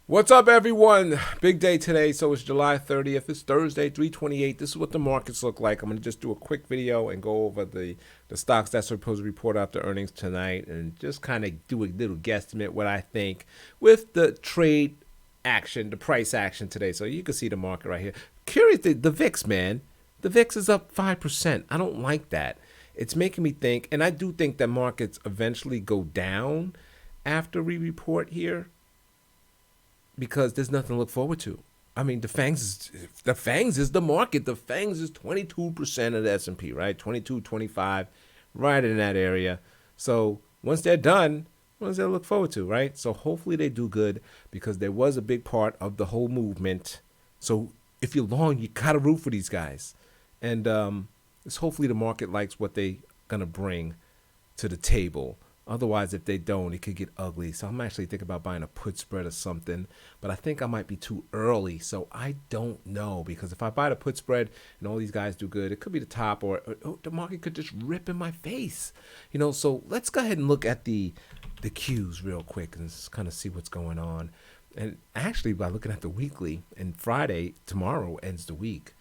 What's up, everyone? Big day today. So it's July 30th. It's Thursday, 328. This is what the markets look like. I'm going to just do a quick video and go over the stocks that's supposed to report after earnings tonight and just kind of do a little guesstimate what I think with the trade action, the price action today. So you can see the market right here. Curious, the VIX, man. The VIX is up 5%. I don't like that. It's making me think, and I do think that markets eventually go down after we report here because there's nothing to look forward to. I mean, the FANGs is the market. The FANGs is 22% of the S&P, right? 22, 25, right in that area. So once they're done, what does that look forward to, right? So hopefully they do good because there was a big part of the whole movement. So if you're long, you gotta root for these guys, and it's hopefully the market likes what they gonna bring to the table. Otherwise, if they don't, it could get ugly. So I'm actually thinking about buying a put spread or something, but I think I might be too early. So I don't know, because if I buy the put spread and all these guys do good, it could be the top, or the market could just rip in my face. So let's go ahead and look at the cues real quick and just kind of see what's going on. And actually, by looking at the weekly, and Friday, tomorrow ends the week,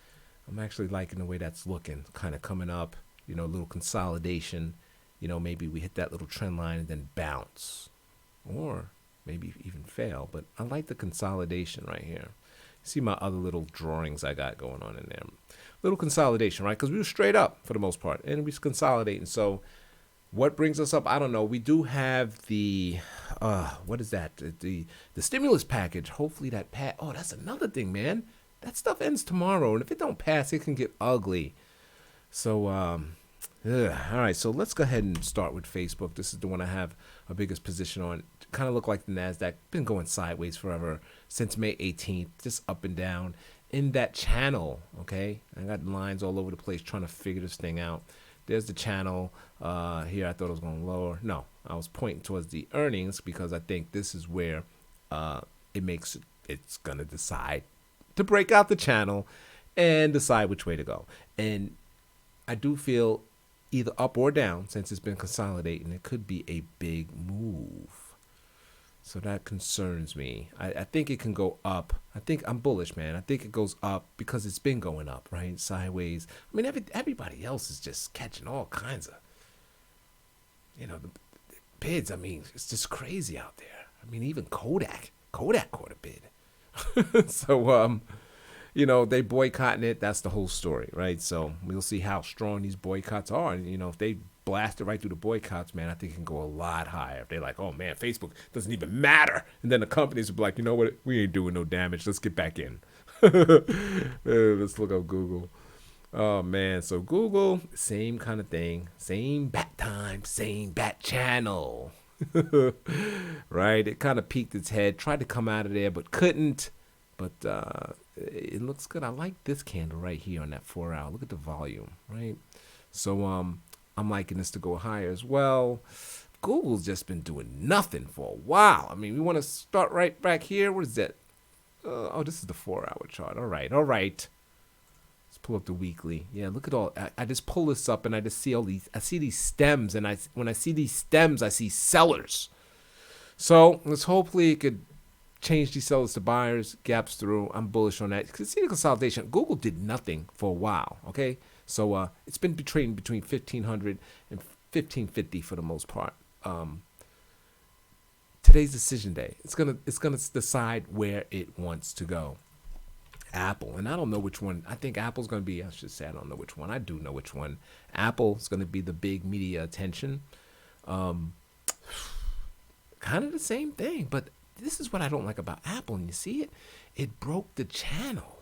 I'm actually liking the way that's looking, kind of coming up, a little consolidation. Maybe we hit that little trend line and then bounce, or maybe even fail. But I like the consolidation right here. See my other little drawings I got going on in there. Little consolidation, right? Because we were straight up for the most part, and we was consolidating. So what brings us up? I don't know. We do have the, what is that? The stimulus package. Hopefully that Oh, that's another thing, man. That stuff ends tomorrow, and if it don't pass, it can get ugly. So, all right, so let's go ahead and start with Facebook. This is the one I have a biggest position on. Kind of look like the NASDAQ. Been going sideways forever since May 18th, just up and down in that channel, okay? I got lines all over the place trying to figure this thing out. There's the channel. Here I thought it was going lower. No, I was pointing towards the earnings because I think this is where it's going to decide to break out the channel and decide which way to go. And I do feel either up or down, since it's been consolidating, it could be a big move. So that concerns me. I think it can go up. I think I'm bullish, man. I think it goes up because it's been going up, right? Sideways. I mean, everybody else is just catching all kinds of, the bids. I mean, it's just crazy out there. I mean, even Kodak caught a bid. So, they boycotting it. That's the whole story, right? So we'll see how strong these boycotts are. And, if they blast it right through the boycotts, man, I think it can go a lot higher. If they're like, oh, man, Facebook doesn't even matter. And then the companies will be like, you know what? We ain't doing no damage. Let's get back in. Let's look up Google. Oh, man. So Google, same kind of thing. Same bat time, same bat channel. Right? It kind of peeked its head, tried to come out of there, but couldn't. But it looks good. I like this candle right here on that 4 hour. Look at the volume, right? So I'm liking this to go higher as well. Google's just been doing nothing for a while. I mean, we want to start right back here. What is that? This is the 4 hour chart. All right. Let's pull up the weekly. Yeah, look at all. I just pull this up and I just see all these. I see these stems, and when I see these stems, I see sellers. So let's hopefully it could change these sellers to buyers, gaps through. I'm bullish on that. Because see the consolidation. Google did nothing for a while, okay? So it's been trading between 1,500 and 1,550 for the most part. Today's decision day. It's gonna decide where it wants to go. Apple, and I don't know which one. I think Apple's gonna be. I should say I don't know which one. I do know which one. Apple's gonna be the big media attention. Kind of the same thing, but this is what I don't like about Apple. And you see it? It broke the channel.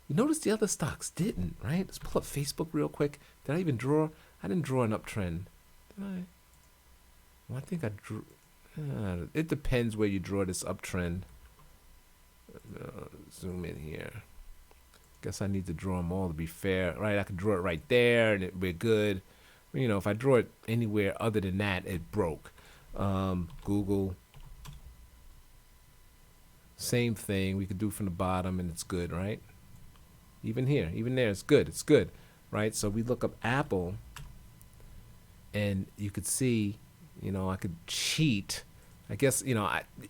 You notice the other stocks didn't, right? Let's pull up Facebook real quick. Did I even draw? I didn't draw an uptrend. Did I? Well, I think I drew. It depends where you draw this uptrend. Zoom in here. Guess I need to draw them all to be fair, right? I could draw it right there, and we're good. If I draw it anywhere other than that, it broke. Google. Same thing. We could do from the bottom, and it's good, right? Even here, even there, it's good, right? So we look up Apple, and you could see, I could cheat I guess,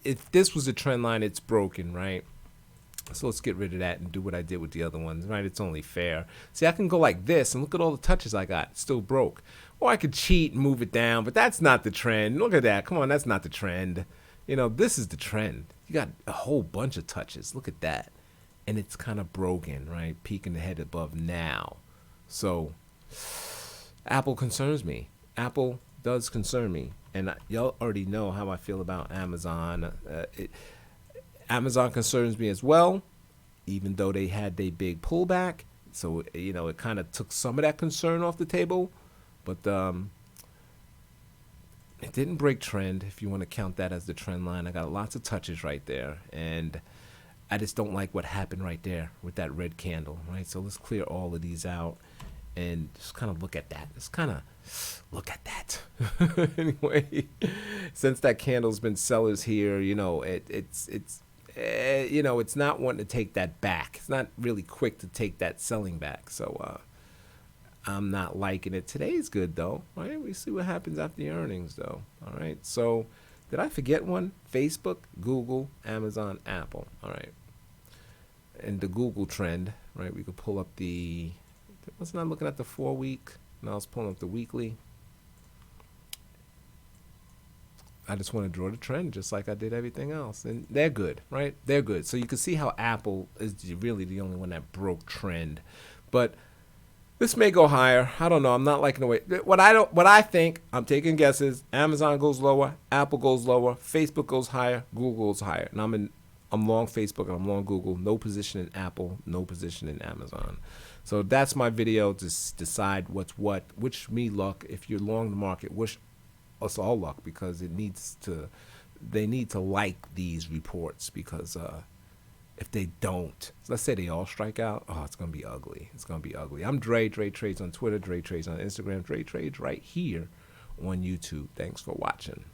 if this was a trend line, it's broken, right? So let's get rid of that and do what I did with the other ones, right? It's only fair. See, I can go like this and look at all the touches I got. It's still broke. Or I could cheat and move it down, but that's not the trend. Look at that. Come on, that's not the trend. This is the trend. You got a whole bunch of touches. Look at that. And it's kind of broken, right? Peeking the head above now. So Apple concerns me. Apple does concern me. And y'all already know how I feel about Amazon. Amazon concerns me as well, even though they had their big pullback. So, it kind of took some of that concern off the table. But it didn't break trend, if you want to count that as the trend line. I got lots of touches right there. And I just don't like what happened right there with that red candle, right? So let's clear all of these out and just kind of look at that. Just kind of look at that. Anyway, since that candle's been sellers here, it's not wanting to take that back. It's not really quick to take that selling back. So I'm not liking it. Today's good though, right? We see what happens after the earnings though. All right. So did I forget one? Facebook, Google, Amazon, Apple. All right. And the Google trend, right? We could pull up wasn't I looking at the 4-week? Now I was pulling up the weekly. I just want to draw the trend just like I did everything else. And they're good, right? They're good. So you can see how Apple is really the only one that broke trend. But this may go higher. I don't know. I'm not liking the way. What I think, I'm taking guesses. Amazon goes lower, Apple goes lower, Facebook goes higher, Google goes higher. And I'm long Facebook and I'm long Google. No position in Apple, no position in Amazon. So that's my video to decide what's what. Wish me luck. If you're long the market, wish us all luck, because they need to like these reports, because if they don't, let's say they all strike out, it's going to be ugly. It's going to be ugly. I'm Dre Trades on Twitter, Dre Trades on Instagram, Dre Trades right here on YouTube. Thanks for watching.